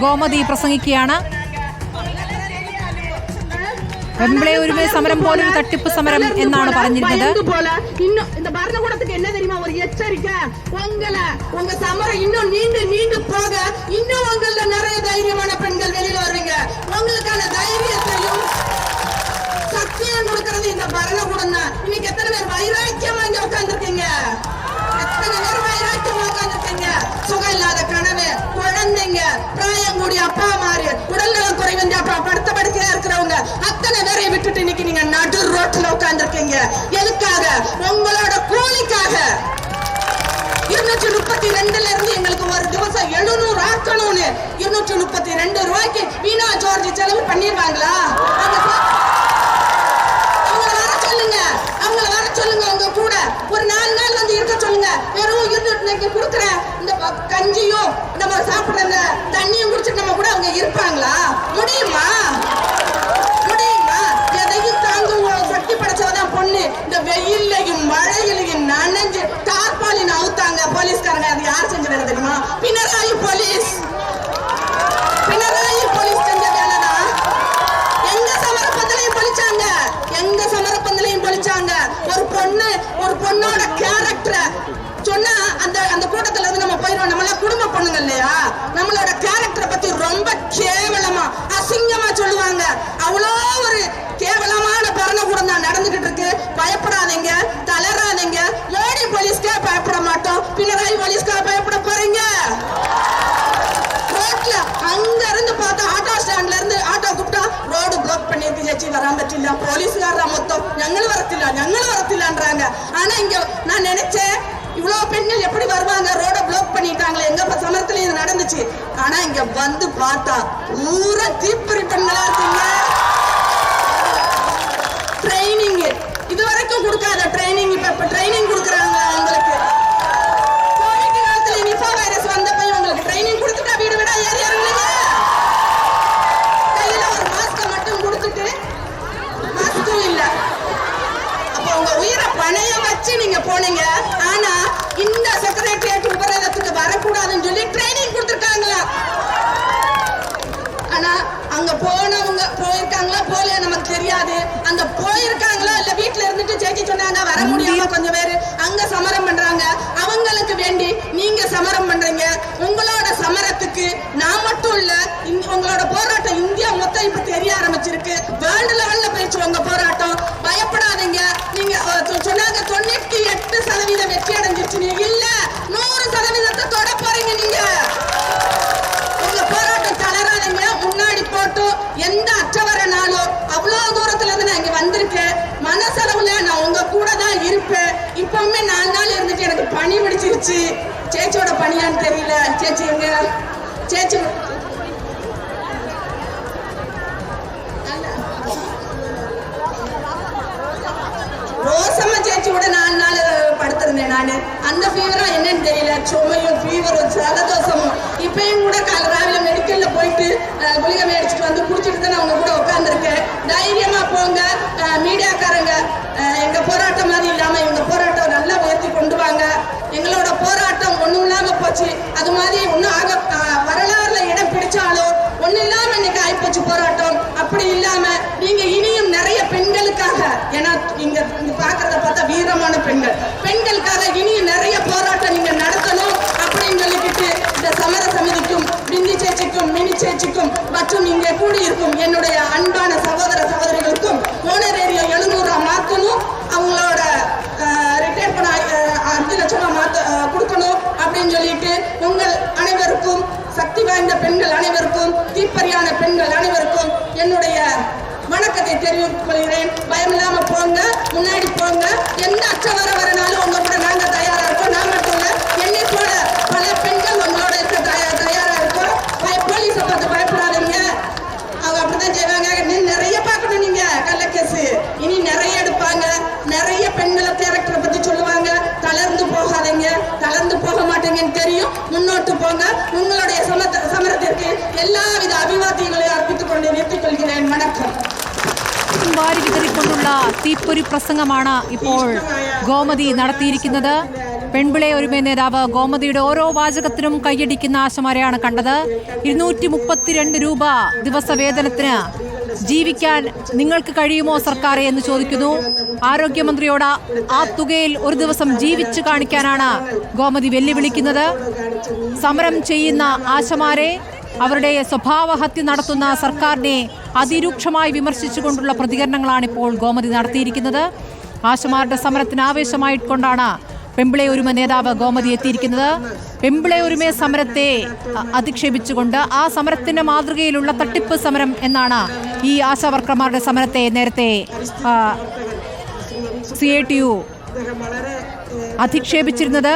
ഗോമതി പ്രസംഗിക്കുകയാണ്. வெம்பளை உரிமை சமரம் போல தட்டிப்பு சமரம் എന്നാണ് പറഞ്ഞിരുന്നത്. இன்னும் இந்த பரணகூடத்துக்கு என்ன தெரியுமா ஒரு எச்சரிக்கை, உங்க சமரம் இன்னும் நீண்டு போக இன்னும் உங்கள நிறைய தைரியமான பெண்கள் வெளியில வருவீங்க. உங்களுக்கான தைரியத்தையும் சக்தியும் கொடுக்கறது இந்த பரணகூடம் தான். இன்னைக்கு எத்தனை பேர் வைராக்கியமா இங்க உட்கார்ந்துருக்கீங்க? எத்தனை பேர் வைராக்கியமா உட்கார்ந்துருக்கீங்க? சுகம் இல்லாத கனவு, குழந்தைங்க, பிராயம் கூடிய அப்பா மாறு, உடல்நலம் குறைவந்த அப்பா, படுத்த படுக்கையா இருக்கிறவங்க அத்தனை பேரை விட்டுட்டு இன்னைக்கு நீங்க நடு ரோட்ல உட்கார்ந்துருக்கீங்க. எதுக்காக? உங்களோட கூலிக்காக. 232 இருந்து எங்களுக்கு ஒரு திவசம் 700 ஆக்கணும்னு 232 ரூபாய்க்கு வீணா ஜார்ஜ் செலவு பண்ணிடுவாங்களா? அவங்கள வர சொல்லுங்க. உங்க கூட ஒரு 4 நாள் வந்து இருக்க சொல்லுங்க. வெறும் இன்னைக்கு கொடுக்குற இந்த கஞ்சியும் நம்ம சாப்பிடுற அந்த தண்ணியும் குடிச்சிட்டு நம்ம கூட அவங்க இருப்பாங்களா? முடியுமா? எதையும் தாங்க சக்தி படைச்சவதான் பொண்ணு. இந்த வெயிலையும் மழையிலையும் நனைஞ்சு டார்பாலின் அவுத்தாங்க போலீஸ்காரங்க. அது யார் செஞ்சது தெரியுமா? பினராயி போலீஸ் செஞ்ச வேலைதான். எங்க சமரப்பந்தலையும் பழிச்சாங்க. ஒரு பொண்ணோட கேரக்டரை சொன்னா அந்த கூட்டத்துல இருந்து நம்ம போயிடுவோம். நம்மள குடும்ப பொண்ணுங்க இல்லையா? நம்மளோட கேரக்டரை பத்தி ரொம்ப கேவலமா அசிங்கமா சொல்லுவாங்க. அவ்வளோ ஒரு கேவலமான பரணகூடம் தான் நடந்துகிட்டு இருக்கு. பயப்படாதீங்க, தளராதீங்க. மோடி போலீஸ்க்கே பயப்பட மாட்டோம். பினராயி போலீஸ்க்கா பயப்பட போறீங்க? ரோட்ல அங்க இருந்து பார்த்தா ஆட்டோ ஸ்டாண்ட்ல இருந்து ஆட்டோ கூப்பிட்டா ரோடு பிளாக் பண்ணிருக்கு. ചേച്ചി വരാൻ പറ്റില്ല, പോലീസുകാരുടെ മൊത്തം ഞങ്ങൾ வரத்தில்லன்றாங்க. ஆனா இங்க நான் நினைச்சேன் இவ்வளவு பெண்கள் எப்படி வருவாங்க? ரோட பிளாக் பண்ணிட்டாங்களே. எங்க சமரத்துல இது நடந்துச்சு. ஆனா இங்க வந்து பார்த்தா பூரா தீப்பறி பெண்களா இருக்கீங்க. ட்ரைனிங் இதுவரைக்கும் கொடுக்காத ட்ரைனிங் இப்ப ட்ரைனிங் கொடுக்குறாங்க உங்களுக்கு. கோவிட் காலத்துல நிபா வைரஸ் வந்தப்ப உங்களுக்கு ட்ரைனிங் கொடுத்துட்டா வீடு வீடா ஏறி இறங்குங்க. கையில ஒரு மாஸ்க மட்டும் கொடுத்துட்டு மாஸ்கும் இல்ல. அப்ப உங்க உயிரை பணைய வச்சு நீங்க போனீங்க. ஆனா இந்த செக்ரட்டரியேட் உபரேதத்துக்கு வரக்கூடாதுன்னு சொல்லி ட்ரைனிங் கொடுத்துருக்காங்களா? ஆனா அங்க போனவங்க போயிருக்காங்களா போலையா நமக்கு தெரியாது. அந்த போயிருக்காங்களா இல்ல வீட்டுல இருந்துட்டு சேச்சி சொன்னாங்க வர முடியாம கொஞ்சம் பேரு அங்க சமரம் பண்றாங்க. அவங்களுக்கு வேண்டி நீங்க சமரம் பண்றீங்க. உங்களோட சமரத்துக்கு நான் மட்டும் இல்ல, உங்களோட போராட்டம் இந்தியா மொத்தம் இப்ப தெரிய ஆரம்பிச்சிருக்கு. வேர்ல்டு லெவல்ல போயிடுச்சு உங்க போராட்டம். பயப்படாதீங்க. நீங்க சொன்னாங்க 98% வெற்றி அடைஞ்சிருச்சு. இல்ல 100% தொட போறீங்க. நீங்க உங்க போராட்டம் தளராதீங்க. முன்னாடி போட்டு எந்த அற்றவரனாலும் அவ்வளவு தூரத்துல இருந்து நான் இங்க வந்திருக்கேன். மனசளவுல நான் உங்க கூட தான் இருப்பேன். இப்பவுமே 4 நாள் இருந்துட்டு எனக்கு பனி பிடிச்சிருச்சு. சேச்சியோட பனியான்னு தெரியல. சேச்சி எங்க? சேச்சி ரோசம்மா சேச்சியோட 4 நாள் படுத்திருந்தேன் நானு. அந்த ஃபீவரா என்னன்னு தெரியல. சுமையும் ஃபீவரும் ஜலதோஷமும். இப்பயும் கூட ராவில மெடிக்கல்ல போயிட்டு குளிகை மேடிச்சுட்டு வந்து குடிச்சிட்டு தான் அவங்க கூட உட்காந்துருக்கேன். தைரியமா போங்க மீடியாக்காரங்க. எங்க போராட்டம் மாதிரி இல்லாம இவங்க போராட்டம் நல்லா உயர்த்தி கொண்டு வாங்க. எங்களோட போராட்டம் ஒண்ணும் இல்லாம போச்சு. அது மாதிரி ஒன்னும் ஆக வரலாறுல இடம் பிடிச்சாலும் ஒண்ணு இல்லாம இன்னைக்கு ஆயிப்போச்சு போராட்டம். அப்படி இல்லாம நீங்க இனியும் நிறைய பெண்களுக்காக, ஏன்னா இங்க பாக்குறத பார்த்தா வீரமான பெண்களுக்காக இனியும் நிறைய போராட்டம் நீங்க நடத்தணும் அப்படின்னு சொல்லிக்கிட்டு இந்த சமர சமிதிக்கும் பிந்தி சேச்சிக்கும் மினி சேச்சிக்கும் மற்றும் இங்கே கூடியிருக்கும் என்னுடைய அன்பான சகோதர சகோதரிகளுக்கும் ஓனரேரியா 700 மாத்தணும். அவங்களோட ரிட்டையர் பண்ண 5 லட்சம் கொடுக்கணும் அப்படின்னு சொல்லிட்டு உங்கள் அனைவருக்கும், சக்தி வாய்ந்த பெண்கள் அனைவருக்கும், தீப்பறியான பெண்கள் அனைவருக்கும் என்னுடைய வணக்கத்தை தெரிவித்துக் கொள்கிறேன். பயமில்லாம போங்க, முன்னாடி போங்க. எந்த அச்சவர வரனாலும் உங்க கூட நாங்க தயாரா இருக்கோம். நான் மட்டும் இல்ல, என்னை போல பல பெண்கள் உங்களோட இருக்க தயாரா இருக்கோம். போலீஸை பார்த்து பயப்படாதீங்க. அவங்க அப்படித்தான் செய்வாங்க. நிறைய பார்க்கணும். நீங்க கள்ளக்கேசு இனி நிறைய எடுப்பாங்க. நிறைய பெண்களை கேரக்டரை பத்தி சொல்லுவாங்க. தளர்ந்து போகாதீங்க. தளர்ந்து போக மாட்டீங்கன்னு தெரியும். முன்னோட்டு போங்க. உங்களுடைய சமரத்திற்கு எல்லாவித அபிவாத்தியங்களையும் அர்ப்பித்துக் கொண்டு நிறுத்திக் கொள்கிறேன். வணக்கம். വാരി വിതറിക്കൊണ്ടുള്ള തീപ്പൊരി പ്രസംഗമാണ് ഇപ്പോൾ ഗോമതി നടത്തിയിരിക്കുന്നത്. പെൺപിളെ ഒരുമ നേതാവ് ഗോമതിയുടെ ഓരോ വാചകത്തിനും കൈയടിക്കുന്ന ആശമാരെയാണ് കണ്ടത്. 232 രൂപ ദിവസവേതനത്തിന് ജീവിക്കാൻ നിങ്ങൾക്ക് കഴിയുമോ സർക്കാരെ എന്ന് ചോദിക്കുന്നു. ആരോഗ്യമന്ത്രിയോട് ആ തുകയിൽ ഒരു ദിവസം ജീവിച്ചു കാണിക്കാനാണ് ഗോമതി വെല്ലുവിളിക്കുന്നത്. സമരം ചെയ്യുന്ന ആശമാരെ, അവരുടെ സ്വഭാവഹത്യ നടത്തുന്ന സർക്കാരിനെ അതിരൂക്ഷമായി വിമർശിച്ചുകൊണ്ടുള്ള പ്രതികരണങ്ങളാണ് ഇപ്പോൾ ഗോമതി നടത്തിയിരിക്കുന്നത്. ആശമാരുടെ സമരത്തിന് ആവേശമായിക്കൊണ്ടാണ് പെമ്പിളെ ഒരുമ നേതാവ് ഗോമതി എത്തിയിരിക്കുന്നത്. പെമ്പിളെ ഒരുമ സമരത്തെ അധിക്ഷേപിച്ചുകൊണ്ട് ആ സമരത്തിന്റെ മാതൃകയിലുള്ള തട്ടിപ്പ് സമരം എന്നാണ് ഈ ആശാവർക്കർമാരുടെ സമരത്തെ നേരത്തെ CITU അധിക്ഷേപിച്ചിരുന്നത്.